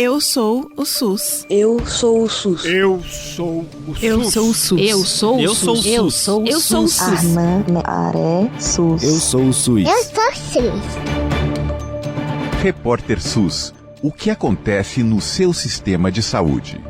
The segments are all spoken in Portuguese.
Eu sou o SUS. Eu sou o SUS. Eu sou o SUS. Eu sou o SUS. Eu sou o SUS. Eu sou o SUS. Armã, Aré, SUS. Eu sou o SUS. Eu sou o SUS. Repórter SUS. O que acontece no seu sistema de saúde?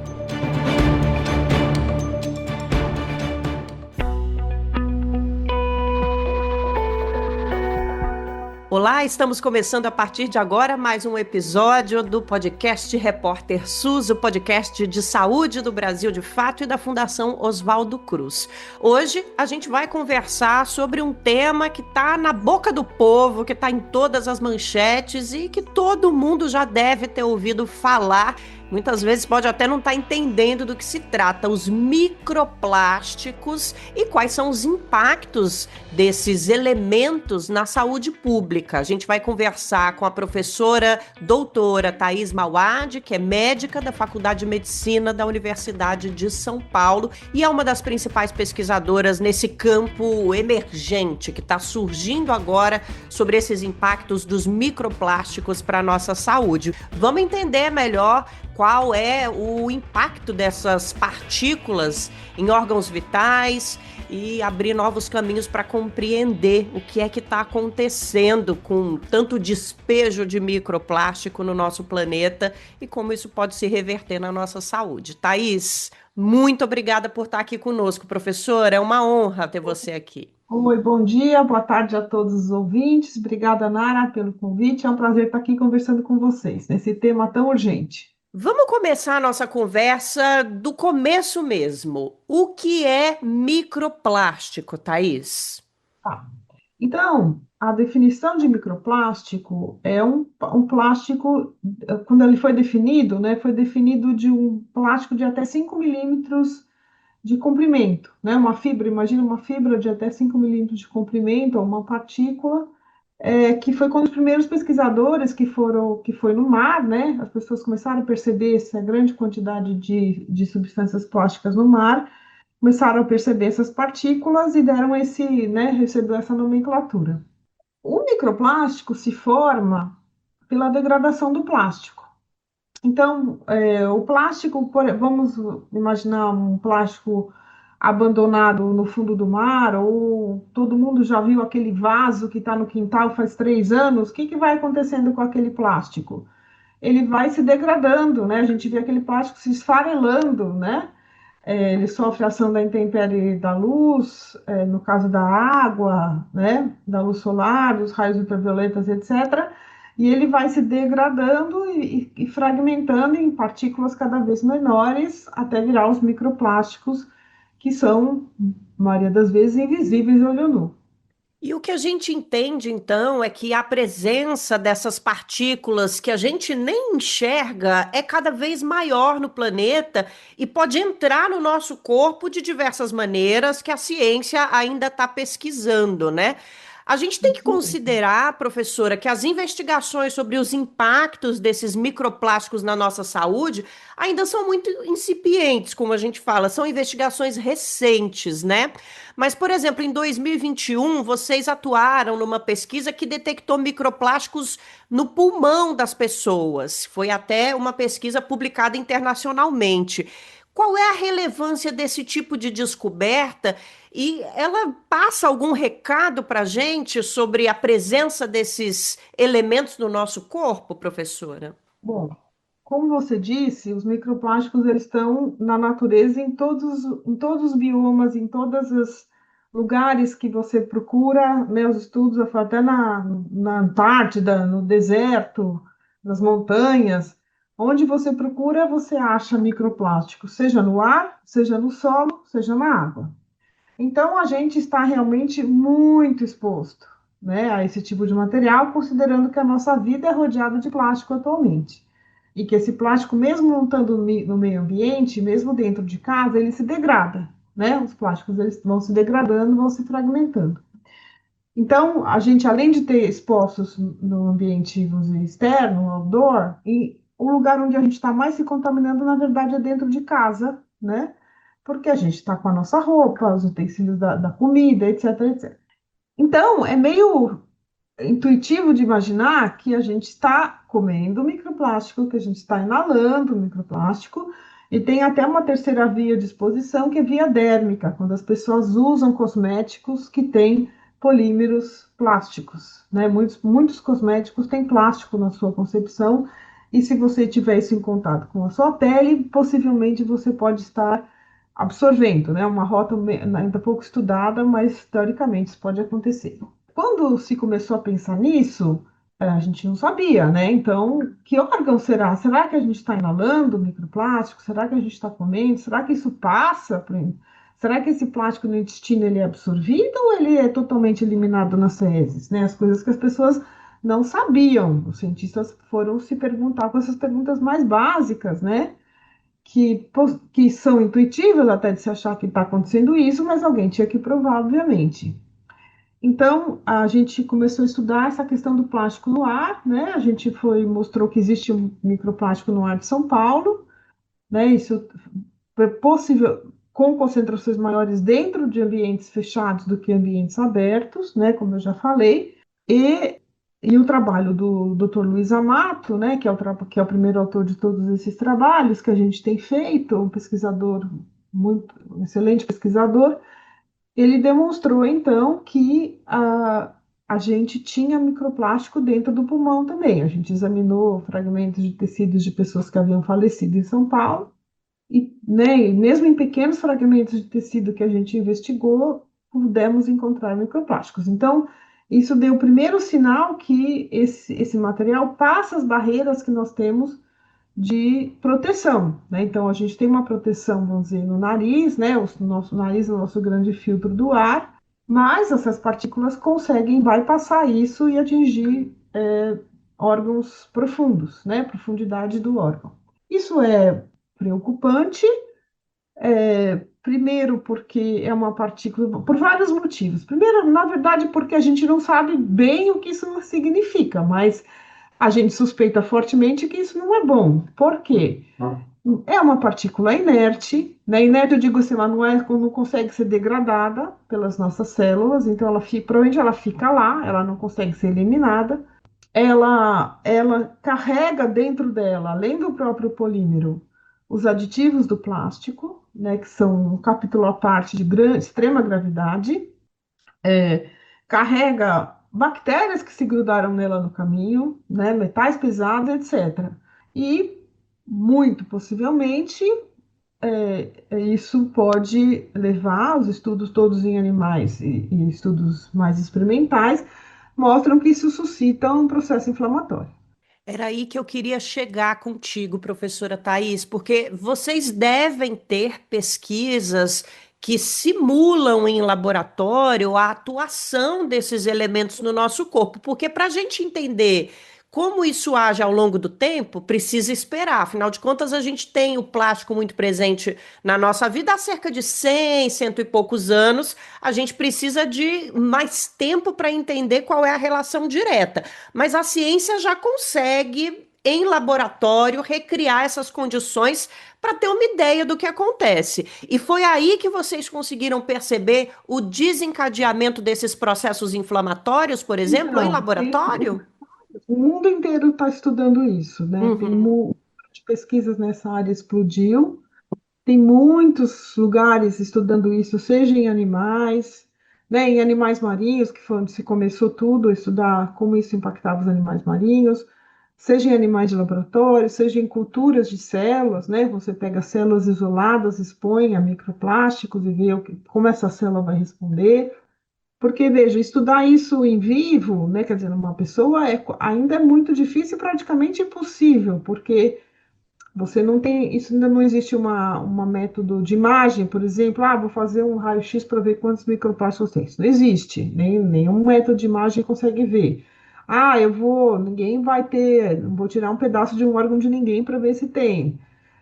Olá, estamos começando a partir de agora mais um episódio do podcast Repórter SUS, o podcast de saúde do Brasil de Fato e da Fundação Oswaldo Cruz. Hoje a gente vai conversar sobre um tema que está na boca do povo, que está em todas as manchetes e que todo mundo já deve ter ouvido falar. Muitas vezes pode até não estar entendendo do que se trata, os microplásticos e quais são os impactos desses elementos na saúde pública. A gente vai conversar com a professora doutora Thaís Mauad, que é médica da Faculdade de Medicina da Universidade de São Paulo e é uma das principais pesquisadoras nesse campo emergente que está surgindo agora sobre esses impactos dos microplásticos para a nossa saúde. Vamos entender melhor qual é o impacto dessas partículas em órgãos vitais e abrir novos caminhos para compreender o que é que está acontecendo com tanto despejo de microplástico no nosso planeta e como isso pode se reverter na nossa saúde. Thaís, muito obrigada por estar aqui conosco, professora. É uma honra ter você aqui. Oi, bom dia, boa tarde a todos os ouvintes. Obrigada, Nara, pelo convite. É um prazer estar aqui conversando com vocês nesse tema tão urgente. Vamos começar a nossa conversa do começo mesmo. O que é microplástico, Thaís? Então, a definição de microplástico é um plástico, quando ele foi definido, né, foi definido de um plástico de até 5 milímetros de comprimento, né, uma fibra, imagina uma fibra de até 5 milímetros de comprimento, ou uma partícula, que foi quando os primeiros pesquisadores que foi no mar, né, as pessoas começaram a perceber essa grande quantidade de substâncias plásticas no mar, começaram a perceber essas partículas e deram recebeu essa nomenclatura. O microplástico se forma pela degradação do plástico. Então, o plástico, vamos imaginar um plástico abandonado no fundo do mar, ou todo mundo já viu aquele vaso que está no quintal faz 3 anos, o que vai acontecendo com aquele plástico? Ele vai se degradando, né? A gente vê aquele plástico se esfarelando, né? Ele sofre a ação da intempérie da luz, no caso da água, né? Da luz solar, dos raios ultravioletas, etc., e ele vai se degradando e fragmentando em partículas cada vez menores até virar os microplásticos, que são, a maioria das vezes, invisíveis a olho nu. E o que a gente entende, então, é que a presença dessas partículas que a gente nem enxerga é cada vez maior no planeta e pode entrar no nosso corpo de diversas maneiras que a ciência ainda está pesquisando, né? A gente tem que considerar, professora, que as investigações sobre os impactos desses microplásticos na nossa saúde ainda são muito incipientes, como a gente fala, são investigações recentes, né? Mas, por exemplo, em 2021, vocês atuaram numa pesquisa que detectou microplásticos no pulmão das pessoas. Foi até uma pesquisa publicada internacionalmente. Qual é a relevância desse tipo de descoberta? E ela passa algum recado para a gente sobre a presença desses elementos no nosso corpo, professora? Bom, como você disse, os microplásticos eles estão na natureza em todos os biomas, em todos os lugares que você procura, né, os estudos, até na Antártida, no deserto, nas montanhas, onde você procura, você acha microplástico, seja no ar, seja no solo, seja na água. Então, a gente está realmente muito exposto, né, a esse tipo de material, considerando que a nossa vida é rodeada de plástico atualmente. E que esse plástico, mesmo não estando no meio ambiente, mesmo dentro de casa, ele se degrada, né? Os plásticos eles vão se degradando, vão se fragmentando. Então, a gente, além de ter expostos no ambiente, vamos dizer, externo, outdoor, e o lugar onde a gente está mais se contaminando, na verdade, é dentro de casa, né? Porque a gente está com a nossa roupa, os utensílios da comida, etc, etc. Então, é meio intuitivo de imaginar que a gente está comendo microplástico, que a gente está inalando microplástico, e tem até uma terceira via de exposição, que é via dérmica, quando as pessoas usam cosméticos que têm polímeros plásticos, né? Muitos cosméticos têm plástico na sua concepção, e se você tiver isso em contato com a sua pele, possivelmente você pode estar absorvendo, né? Uma rota ainda pouco estudada, mas teoricamente isso pode acontecer. Quando se começou a pensar nisso, a gente não sabia, né? Então, que órgão será? Será que a gente está inalando microplástico? Será que a gente está comendo? Será que isso passa? Será que esse plástico no intestino ele é absorvido ou ele é totalmente eliminado nas fezes? Né? As coisas que as pessoas não sabiam. Os cientistas foram se perguntar com essas perguntas mais básicas, né? Que são intuitivas até de se achar que está acontecendo isso, mas alguém tinha que provar, obviamente. Então, a gente começou a estudar essa questão do plástico no ar, né? A gente mostrou que existe um microplástico no ar de São Paulo, né? Isso é possível com concentrações maiores dentro de ambientes fechados do que ambientes abertos, né? Como eu já falei. E o trabalho do Dr. Luiz Amato, né? Que é o primeiro autor de todos esses trabalhos que a gente tem feito, um pesquisador um excelente pesquisador. Ele demonstrou, então, que a gente tinha microplástico dentro do pulmão também. A gente examinou fragmentos de tecidos de pessoas que haviam falecido em São Paulo, e, né, e mesmo em pequenos fragmentos de tecido que a gente investigou, pudemos encontrar microplásticos. Então, isso deu o primeiro sinal que esse material passa as barreiras que nós temos de proteção, né? Então, a gente tem uma proteção, vamos dizer, no nariz, né? O nosso nariz é o nosso grande filtro do ar, mas essas partículas conseguem bypassar isso e atingir órgãos profundos, né? Profundidade do órgão. Isso é preocupante, primeiro porque é uma partícula, por vários motivos. Primeiro, na verdade, porque a gente não sabe bem o que isso significa, mas a gente suspeita fortemente que isso não é bom. Por quê? É uma partícula inerte, né? Inerte, eu digo assim, ela não consegue ser degradada pelas nossas células, então provavelmente ela fica lá, ela não consegue ser eliminada. Ela carrega dentro dela, além do próprio polímero, os aditivos do plástico, né? Que são um capítulo à parte de extrema gravidade. Carrega bactérias que se grudaram nela no caminho, né, metais pesados, etc. E, muito possivelmente, isso pode levar, os estudos todos em animais e estudos mais experimentais, mostram que isso suscita um processo inflamatório. Era aí que eu queria chegar contigo, professora Thais, porque vocês devem ter pesquisas que simulam em laboratório a atuação desses elementos no nosso corpo, porque para a gente entender como isso age ao longo do tempo, precisa esperar. Afinal de contas, a gente tem o plástico muito presente na nossa vida há cerca de 100, cento e poucos anos. A gente precisa de mais tempo para entender qual é a relação direta. Mas a ciência já consegue, em laboratório, recriar essas condições para ter uma ideia do que acontece. E foi aí que vocês conseguiram perceber o desencadeamento desses processos inflamatórios, por exemplo, em laboratório? O mundo inteiro está estudando isso, né? Tem de pesquisas nessa área explodiu. Tem muitos lugares estudando isso, seja em animais, né? Em animais marinhos, que foi onde se começou tudo, estudar como isso impactava os animais marinhos, seja em animais de laboratório, seja em culturas de células, né? Você pega células isoladas, expõe a microplásticos e vê como essa célula vai responder. Porque, veja, estudar isso em vivo, né, quer dizer, numa pessoa, ainda é muito difícil, praticamente impossível, porque você não tem, isso ainda não existe uma método de imagem, por exemplo, vou fazer um raio-x para ver quantos microplásticos tem. Isso não existe, nenhum método de imagem consegue ver. Ninguém vai ter, não vou tirar um pedaço de um órgão de ninguém para ver se tem.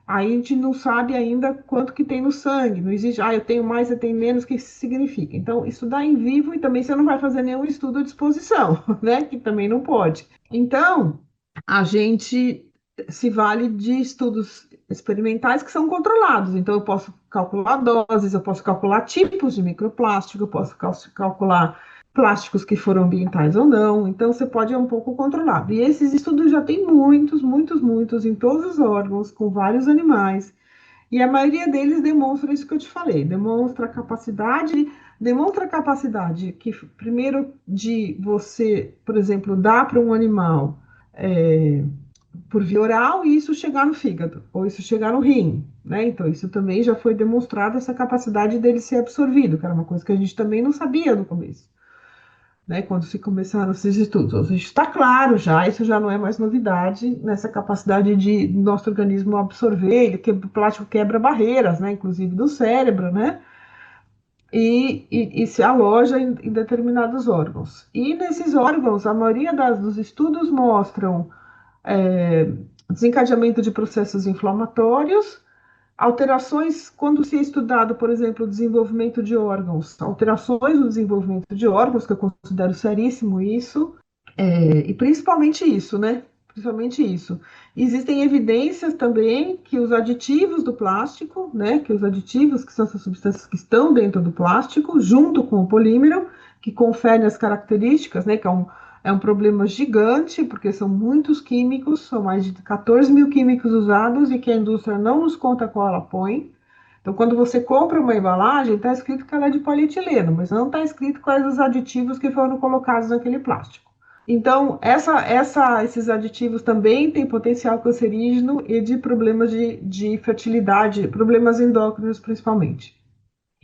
Aí a gente não sabe ainda quanto que tem no sangue, não existe, eu tenho mais, eu tenho menos, o que isso significa? Então, estudar em vivo e também você não vai fazer nenhum estudo de exposição, né? Que também não pode. Então, a gente se vale de estudos experimentais que são controlados. Então, eu posso calcular doses, eu posso calcular tipos de microplástico, eu posso calcular plásticos que foram ambientais ou não, então você pode um pouco controlado. E esses estudos já tem muitos em todos os órgãos, com vários animais, e a maioria deles demonstra isso que eu te falei, demonstra a capacidade que, primeiro, de você, por exemplo, dar para um animal por via oral e isso chegar no fígado, ou isso chegar no rim, né? Então, isso também já foi demonstrado, essa capacidade dele ser absorvido, que era uma coisa que a gente também não sabia no começo, né? Quando se começaram esses estudos. Ou seja, está claro já, isso já não é mais novidade, nessa capacidade de nosso organismo absorver, o plástico quebra barreiras, né? Inclusive do cérebro, né? E se aloja em determinados órgãos. E nesses órgãos, a maioria dos estudos mostram desencadeamento de processos inflamatórios, alterações, quando se é estudado, por exemplo, o desenvolvimento de órgãos, alterações no desenvolvimento de órgãos, que eu considero seríssimo isso, e principalmente isso, né? Principalmente isso. Existem evidências também que os aditivos do plástico, né? Que os aditivos, que são essas substâncias que estão dentro do plástico, junto com o polímero, que conferem as características, né? Que é um problema gigante, porque são muitos químicos, são mais de 14 mil químicos usados e que a indústria não nos conta qual ela põe. Então, quando você compra uma embalagem, está escrito que ela é de polietileno, mas não está escrito quais os aditivos que foram colocados naquele plástico. Então, esses aditivos também têm potencial cancerígeno e de problemas de fertilidade, problemas endócrinos principalmente.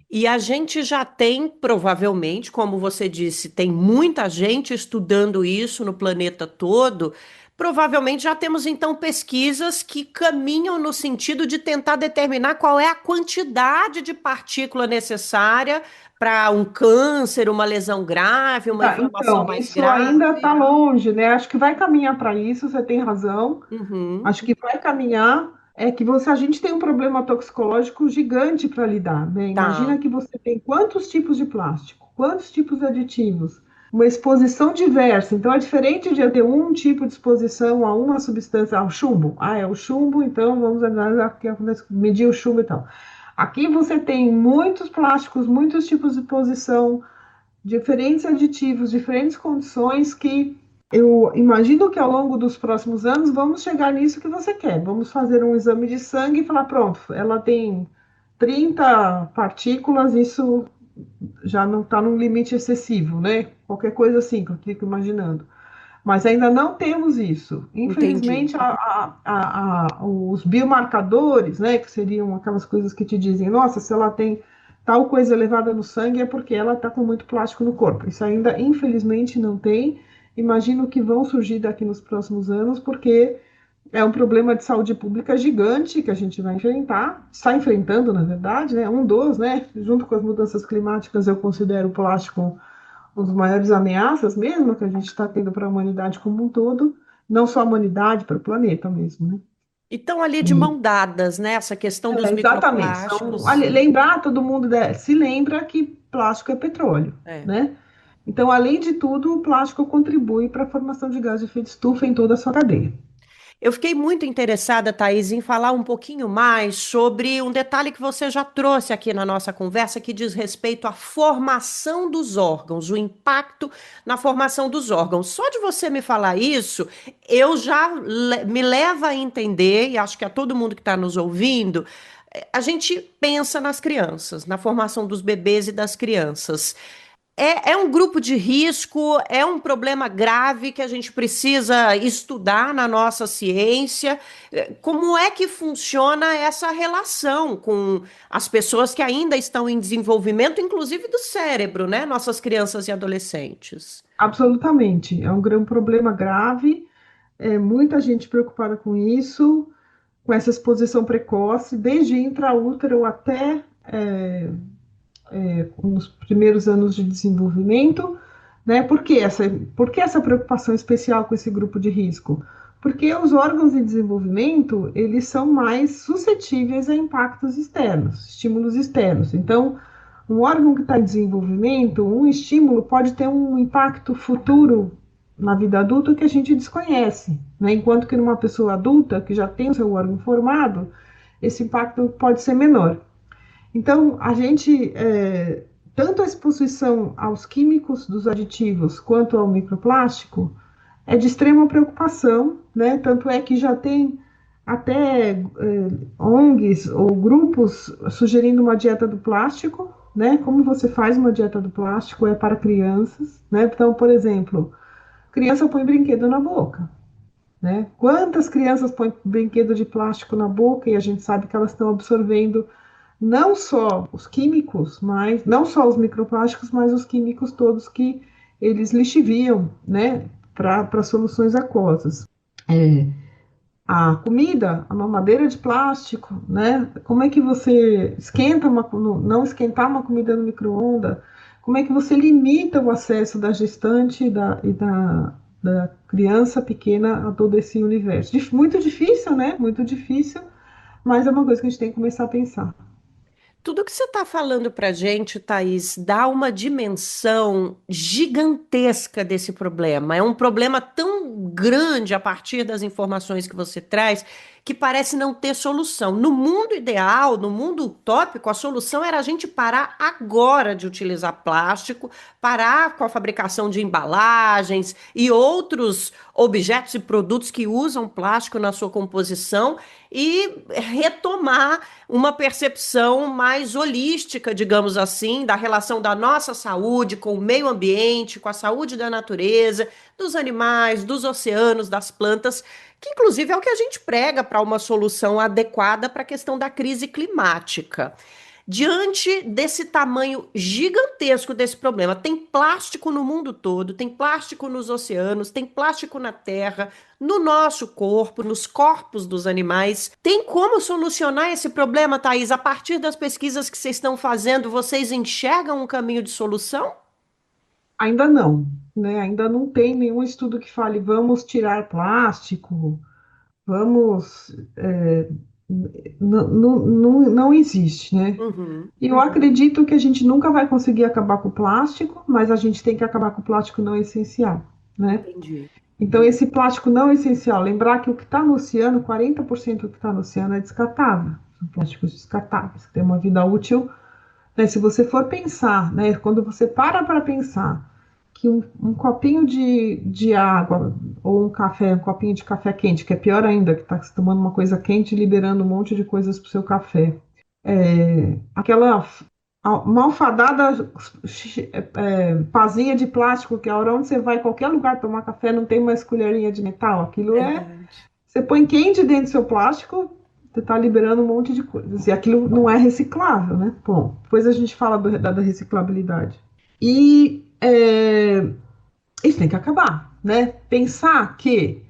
E a gente já tem, provavelmente, como você disse, tem muita gente estudando isso no planeta todo. Provavelmente já temos então pesquisas que caminham no sentido de tentar determinar qual é a quantidade de partícula necessária para um câncer, uma lesão grave, uma inflamação Então, mais isso grave. ainda está longe, né? Acho que vai caminhar para isso, você tem razão. Uhum, Acho que vai caminhar. A gente tem um problema toxicológico gigante para lidar, né? tá. Imagina que você tem quantos tipos de plástico, quantos tipos de aditivos, uma exposição diversa. Então, é diferente de eu ter um tipo de exposição a uma substância, ao chumbo. Ah, é o chumbo, então vamos analisar, medir o chumbo e tal. Aqui você tem muitos plásticos, muitos tipos de exposição, diferentes aditivos, diferentes condições que eu imagino que ao longo dos próximos anos vamos chegar nisso que você quer. Vamos fazer um exame de sangue e falar, pronto, ela tem 30 partículas, isso já não está num limite excessivo, né? Qualquer coisa assim que eu fico imaginando. Mas ainda não temos isso. Entendi. Infelizmente, os biomarcadores, né, que seriam aquelas coisas que te dizem, nossa, se ela tem tal coisa elevada no sangue é porque ela está com muito plástico no corpo. Isso ainda, infelizmente, não tem. Imagino que vão surgir daqui nos próximos anos, porque é um problema de saúde pública gigante que a gente vai enfrentar, está enfrentando, na verdade, né? Né? Junto com as mudanças climáticas, eu considero o plástico uma das maiores ameaças mesmo que a gente está tendo para a humanidade como um todo, não só a humanidade, para o planeta mesmo, né? E estão ali de E, mão dadas, né? Essa questão dos exatamente. microplásticos. Lembrar, todo mundo se lembra que plástico é petróleo, É. né? Então, além de tudo, o plástico contribui para a formação de gás de efeito estufa em toda a sua cadeia. Eu fiquei muito interessada, Thaís, em falar um pouquinho mais sobre um detalhe que você já trouxe aqui na nossa conversa, que diz respeito à formação dos órgãos, o impacto na formação dos órgãos. Só de você me falar isso, eu já me leva a entender, e acho que a todo mundo que está nos ouvindo, a gente pensa nas crianças, na formação dos bebês e das crianças. É um grupo de risco, é um problema grave que a gente precisa estudar na nossa ciência. Como é que funciona essa relação com as pessoas que ainda estão em desenvolvimento, inclusive do cérebro, né? Nossas crianças e adolescentes. Absolutamente. É um problema grave, muita gente preocupada com isso, com essa exposição precoce, desde intraútero até nos primeiros anos de desenvolvimento, né? Por que essa preocupação especial com esse grupo de risco? Porque os órgãos em desenvolvimento, eles são mais suscetíveis a impactos externos, estímulos externos. Então, um órgão que está em desenvolvimento, um estímulo pode ter um impacto futuro na vida adulta que a gente desconhece, né? Enquanto que numa pessoa adulta, que já tem o seu órgão formado, esse impacto pode ser menor. Então, a gente tanto a exposição aos químicos dos aditivos quanto ao microplástico é de extrema preocupação, né? Tanto é que já tem até ONGs ou grupos sugerindo uma dieta do plástico, né? Como você faz uma dieta do plástico é para crianças, né? Então, por exemplo, criança põe brinquedo na boca, né? Quantas crianças põem brinquedo de plástico na boca e a gente sabe que elas estão absorvendo não só os químicos, mas não só os microplásticos, mas os químicos todos que eles lixiviam, né? Para soluções aquosas. A comida, a mamadeira de plástico, né? Como é que você esquenta não esquentar uma comida no micro-ondas? Como é que você limita o acesso da gestante da criança pequena a todo esse universo? Muito difícil, né? Muito difícil, mas é uma coisa que a gente tem que começar a pensar. Tudo que você está falando para a gente, Thaís, dá uma dimensão gigantesca desse problema. É um problema tão grande a partir das informações que você traz que parece não ter solução. No mundo ideal, no mundo utópico, a solução era a gente parar agora de utilizar plástico, parar com a fabricação de embalagens e outros objetos e produtos que usam plástico na sua composição e retomar uma percepção mais holística, digamos assim, da relação da nossa saúde com o meio ambiente, com a saúde da natureza, dos animais, dos oceanos, das plantas, que inclusive é o que a gente prega para uma solução adequada para a questão da crise climática. Diante desse tamanho gigantesco desse problema, tem plástico no mundo todo, tem plástico nos oceanos, tem plástico na terra, no nosso corpo, nos corpos dos animais. Tem como solucionar esse problema, Thaís? A partir das pesquisas que vocês estão fazendo, vocês enxergam um caminho de solução? Ainda não, né? Ainda não tem nenhum estudo que fale vamos tirar plástico, vamos. Não existe, né? E eu acredito que a gente nunca vai conseguir acabar com o plástico, mas a gente tem que acabar com o plástico não essencial, né? Entendi. Então, esse plástico não essencial, lembrar que o que está no oceano, 40% do que está no oceano é descartável, são plásticos descartáveis, que tem uma vida útil, né? Se você for pensar, né? Quando você para pensar que um copinho de água ou um copinho de café quente, que é pior ainda, que está tomando uma coisa quente e liberando um monte de coisas para o seu café. Aquela malfadada pazinha de plástico, que a hora onde você vai em qualquer lugar tomar café não tem mais colherinha de metal. Aquilo você põe quente dentro do seu plástico, você está liberando um monte de coisas. E aquilo não é reciclável, né? Bom, depois a gente fala da reciclabilidade. E isso tem que acabar, né? Pensar que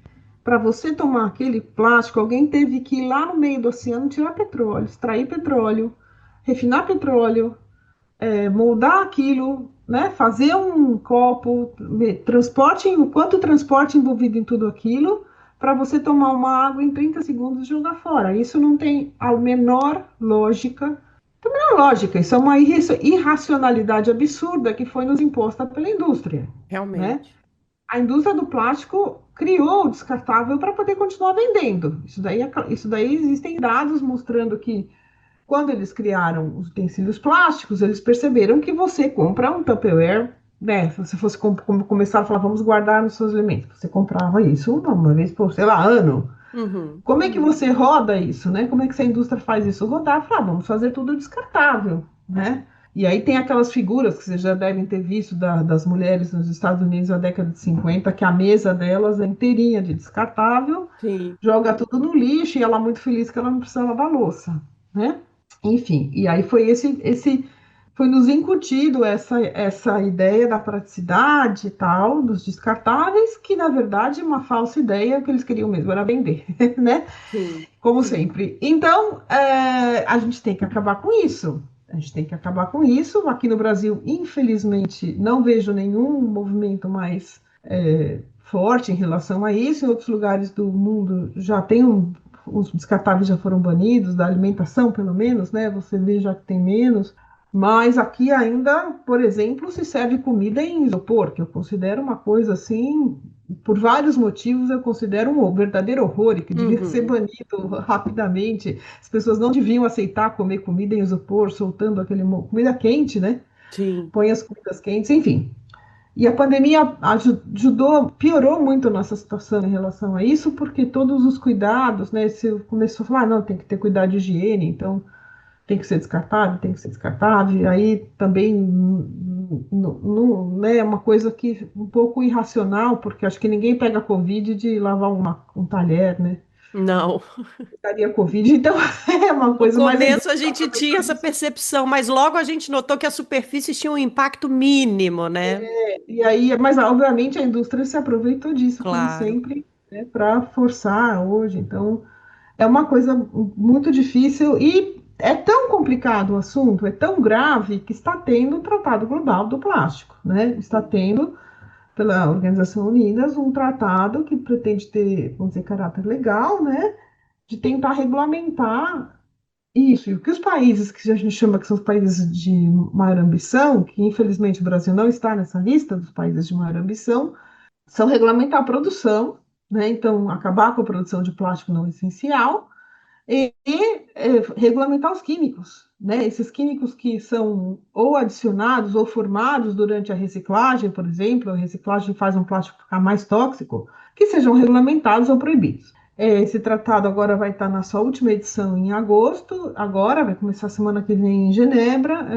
para você tomar aquele plástico, alguém teve que ir lá no meio do oceano tirar petróleo, extrair petróleo, refinar petróleo, moldar aquilo, né? Fazer um copo, quanto transporte envolvido em tudo aquilo, para você tomar uma água em 30 segundos e jogar fora. Isso não tem a menor lógica. Isso é uma irracionalidade absurda que foi nos imposta pela indústria. Realmente. Né? A indústria do plástico criou o descartável para poder continuar vendendo. Isso daí existem dados mostrando que quando eles criaram os utensílios plásticos, eles perceberam que você compra um Tupperware, né? Se você fosse começar a falar, vamos guardar nos seus alimentos, você comprava isso uma vez por, sei lá, ano. Como é que você roda isso, né? Como é que essa indústria faz isso? Rodar, vamos fazer tudo descartável, né? E aí tem aquelas figuras que vocês já devem ter visto das mulheres nos Estados Unidos na década de 50, que a mesa delas é inteirinha de descartável, Sim. Joga tudo no lixo e ela muito feliz que ela não precisa lavar louça, né? Enfim, e aí foi foi nos incutido essa ideia da praticidade e tal, dos descartáveis, que na verdade é uma falsa ideia, que eles queriam mesmo era vender, né? Sim. Como sempre. Então, a gente tem que acabar com isso. Aqui no Brasil, infelizmente, não vejo nenhum movimento mais forte em relação a isso. Em outros lugares do mundo já tem os descartáveis já foram banidos, da alimentação pelo menos, né? Você vê já que tem menos. Mas aqui ainda, por exemplo, se serve comida em isopor, que eu considero uma coisa assim, por vários motivos, eu considero um verdadeiro horror e que devia ser banido rapidamente. As pessoas não deviam aceitar comer comida em isopor, soltando comida quente, né? Sim. põe as comidas quentes, enfim. E a pandemia ajudou, piorou muito a nossa situação em relação a isso, porque todos os cuidados, né? Você começou a falar, não, tem que ter cuidado de higiene, então tem que ser descartável, tem que ser descartável. E aí também né, é uma coisa que um pouco irracional, porque acho que ninguém pega Covid de lavar um talher, né? Não. Pegaria Covid, então é uma No coisa mais legal. começo a gente tinha essa percepção, mas logo a gente notou que as superfícies tinham um impacto mínimo, né? E aí, mas obviamente a indústria se aproveitou disso, como Claro. sempre, né, para forçar hoje. Então, é uma coisa muito difícil e é tão complicado o assunto, é tão grave que está tendo o Tratado Global do Plástico, né? Está tendo, pela Organização Unidas, um tratado que pretende ter, vamos dizer, caráter legal, né? De tentar regulamentar isso. E o que os países que a gente chama que são os países de maior ambição, que infelizmente o Brasil não está nessa lista dos países de maior ambição, são regulamentar a produção, né? Então, acabar com a produção de plástico não essencial regulamentar os químicos, né? Esses químicos que são ou adicionados ou formados durante a reciclagem, por exemplo, a reciclagem faz um plástico ficar mais tóxico, que sejam regulamentados ou proibidos. Esse tratado agora vai estar na sua última edição em agosto, agora vai começar a semana que vem em Genebra,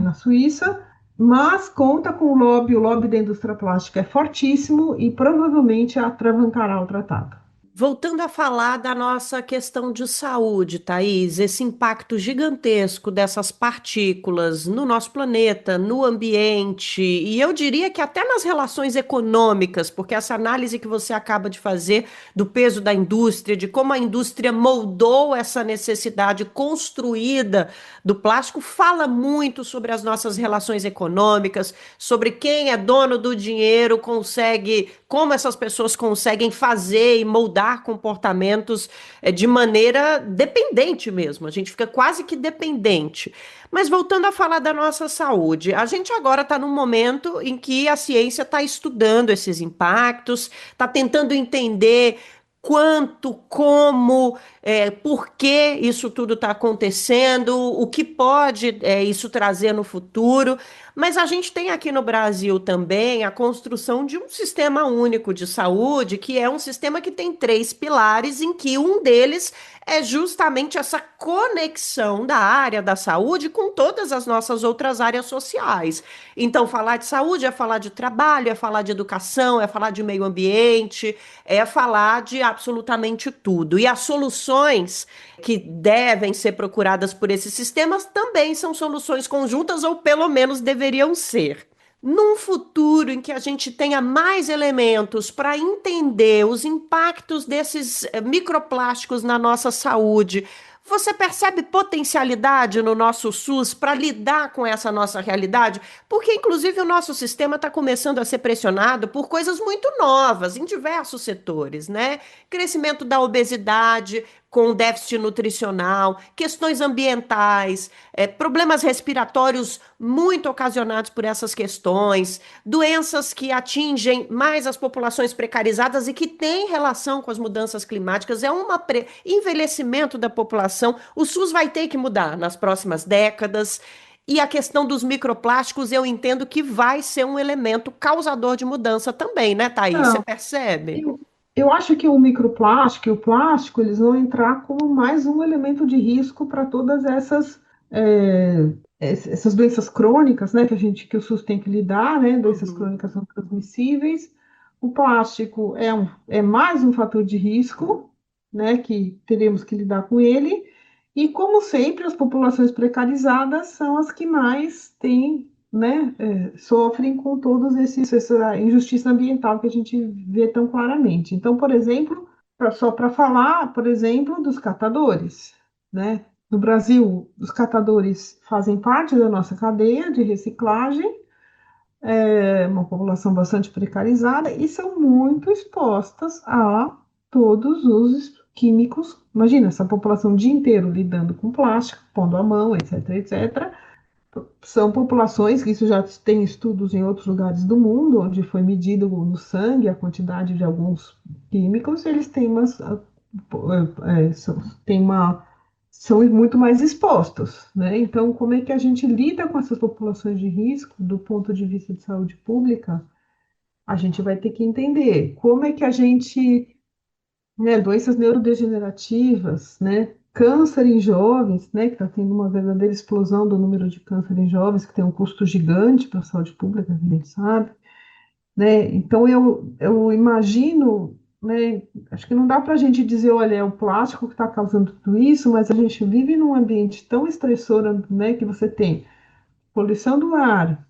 na Suíça, mas conta com o lobby da indústria plástica é fortíssimo e provavelmente atravancará o tratado. Voltando a falar da nossa questão de saúde, Thaís, esse impacto gigantesco dessas partículas no nosso planeta, no ambiente, e eu diria que até nas relações econômicas, porque essa análise que você acaba de fazer do peso da indústria, de como a indústria moldou essa necessidade construída do plástico, fala muito sobre as nossas relações econômicas, sobre quem é dono do dinheiro, consegue, como essas pessoas conseguem fazer e moldar comportamentos de maneira dependente mesmo. A gente fica quase que dependente. Mas voltando a falar da nossa saúde, a gente agora está num momento em que a ciência está estudando esses impactos, está tentando entender quanto, como, por que isso tudo está acontecendo, o que pode, isso trazer no futuro. Mas a gente tem aqui no Brasil também a construção de um sistema único de saúde, que é um sistema que tem três pilares, em que um deles é justamente essa conexão da área da saúde com todas as nossas outras áreas sociais. Então, falar de saúde é falar de trabalho, é falar de educação, é falar de meio ambiente, é falar de absolutamente tudo. E as soluções que devem ser procuradas por esses sistemas também são soluções conjuntas, ou pelo menos deveriam ser. Num futuro em que a gente tenha mais elementos para entender os impactos desses microplásticos na nossa saúde, você percebe potencialidade no nosso SUS para lidar com essa nossa realidade? Porque, inclusive, o nosso sistema está começando a ser pressionado por coisas muito novas em diversos setores, né? Crescimento da obesidade com déficit nutricional, questões ambientais, problemas respiratórios muito ocasionados por essas questões, doenças que atingem mais as populações precarizadas e que têm relação com as mudanças climáticas. É um envelhecimento da população. O SUS vai ter que mudar nas próximas décadas. E a questão dos microplásticos, eu entendo que vai ser um elemento causador de mudança também, né, Thaís? Você Não, percebe? eu acho que o microplástico e o plástico eles vão entrar como mais um elemento de risco para todas essas doenças crônicas, né, que o SUS tem que lidar, né, doenças Uhum. crônicas não transmissíveis. O plástico é mais um fator de risco, né, que teremos que lidar com ele. E como sempre, as populações precarizadas são as que mais têm, né, sofrem com essa injustiça ambiental que a gente vê tão claramente. Então, por exemplo, só para falar, por exemplo, dos catadores, né? No Brasil, os catadores fazem parte da nossa cadeia de reciclagem, é uma população bastante precarizada e são muito expostas a todos os químicos. Imagina essa população o dia inteiro lidando com plástico, pondo a mão, etc, etc. São populações que isso já tem estudos em outros lugares do mundo, onde foi medido no sangue a quantidade de alguns químicos, eles têm têm uma são muito mais expostos, né? Então, como é que a gente lida com essas populações de risco do ponto de vista de saúde pública? A gente vai ter que entender como é que a gente, né, doenças neurodegenerativas, né, câncer em jovens, né, que está tendo uma verdadeira explosão do número de câncer em jovens, que tem um custo gigante para a saúde pública, a gente sabe, né? Então eu imagino, né, acho que não dá para a gente dizer, olha, é o plástico que está causando tudo isso, mas a gente vive num ambiente tão estressor, né, que você tem poluição do ar.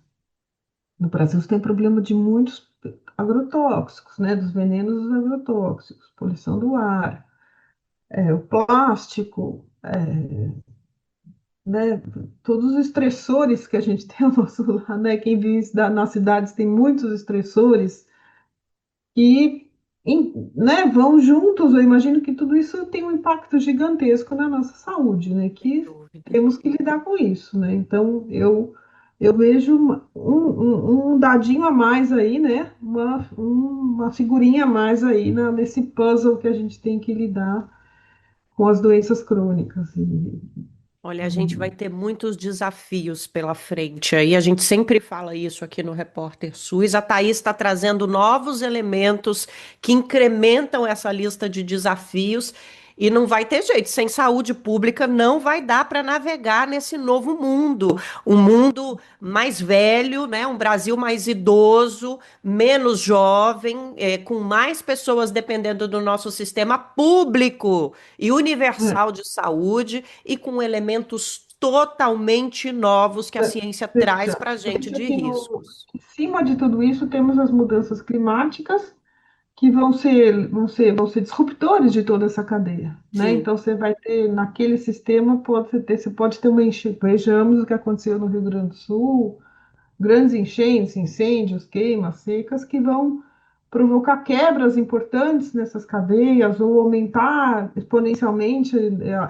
No Brasil, você tem problema de muitos agrotóxicos, né, dos venenos dos agrotóxicos, poluição do ar, o plástico, né, todos os estressores que a gente tem ao nosso lado, né, quem vive nas cidades tem muitos estressores e, né, vão juntos. Eu imagino que tudo isso tem um impacto gigantesco na nossa saúde, né, que temos que lidar com isso, né. Então, eu vejo um dadinho a mais aí, né, uma figurinha a mais aí nesse puzzle que a gente tem que lidar com as doenças crônicas. Olha, a gente vai ter muitos desafios pela frente aí. A gente sempre fala isso aqui no Repórter SUS. A Thaís está trazendo novos elementos que incrementam essa lista de desafios. E não vai ter jeito, sem saúde pública não vai dar para navegar nesse novo mundo, um mundo mais velho, né? Um Brasil mais idoso, menos jovem, com mais pessoas dependendo do nosso sistema público e universal de saúde e com elementos totalmente novos que a ciência traz para a gente de riscos. Em cima de tudo isso, temos as mudanças climáticas, que vão ser disruptores de toda essa cadeia, né? Sim. Então você vai ter naquele sistema, você pode ter uma enchente. Vejamos o que aconteceu no Rio Grande do Sul, grandes enchentes, incêndios, queimas secas que vão provocar quebras importantes nessas cadeias ou aumentar exponencialmente,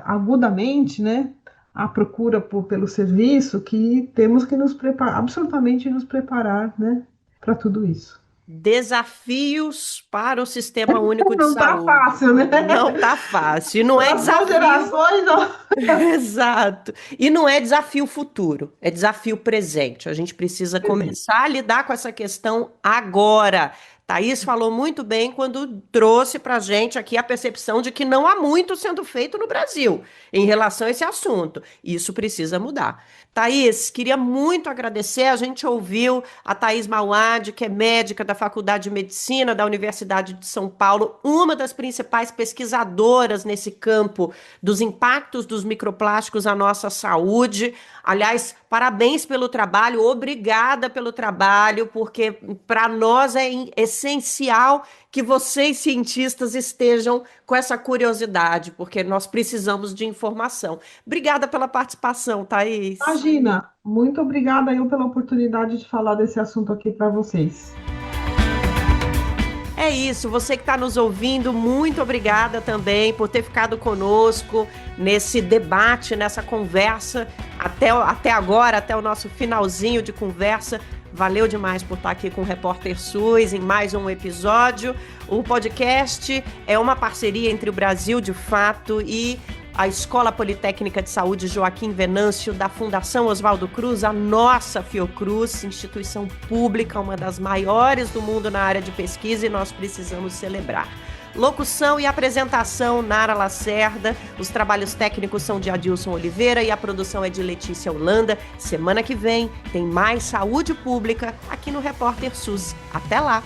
agudamente, né, a procura pelo serviço, que temos que nos preparar, absolutamente nos preparar, né, para tudo isso. Desafios para o Sistema Único de Não tá Saúde. fácil, né? Não tá fácil. E não é As desafio. gerações, ó. Exato. E não é desafio futuro, é desafio presente. A gente precisa começar a lidar com essa questão agora. Thaís falou muito bem quando trouxe para a gente aqui a percepção de que não há muito sendo feito no Brasil em relação a esse assunto. Isso precisa mudar. Thaís, queria muito agradecer. A gente ouviu a Thaís Mauad, que é médica da Faculdade de Medicina da Universidade de São Paulo, uma das principais pesquisadoras nesse campo dos impactos dos microplásticos à nossa saúde. Aliás, parabéns pelo trabalho, obrigada pelo trabalho, porque para nós é essencial que vocês, cientistas, estejam com essa curiosidade, porque nós precisamos de informação. Obrigada pela participação, Thaís. Imagina, muito obrigada eu pela oportunidade de falar desse assunto aqui para vocês. É isso, você que está nos ouvindo, muito obrigada também por ter ficado conosco nesse debate, nessa conversa, até agora, até o nosso finalzinho de conversa. Valeu demais por estar aqui com o Repórter SUS em mais um episódio. O podcast é uma parceria entre o Brasil de Fato e a Escola Politécnica de Saúde Joaquim Venâncio, da Fundação Oswaldo Cruz, a nossa Fiocruz, instituição pública, uma das maiores do mundo na área de pesquisa, e nós precisamos celebrar. Locução e apresentação, Nara Lacerda. Os trabalhos técnicos são de Adilson Oliveira e a produção é de Letícia Holanda. Semana que vem tem mais saúde pública aqui no Repórter SUS. Até lá!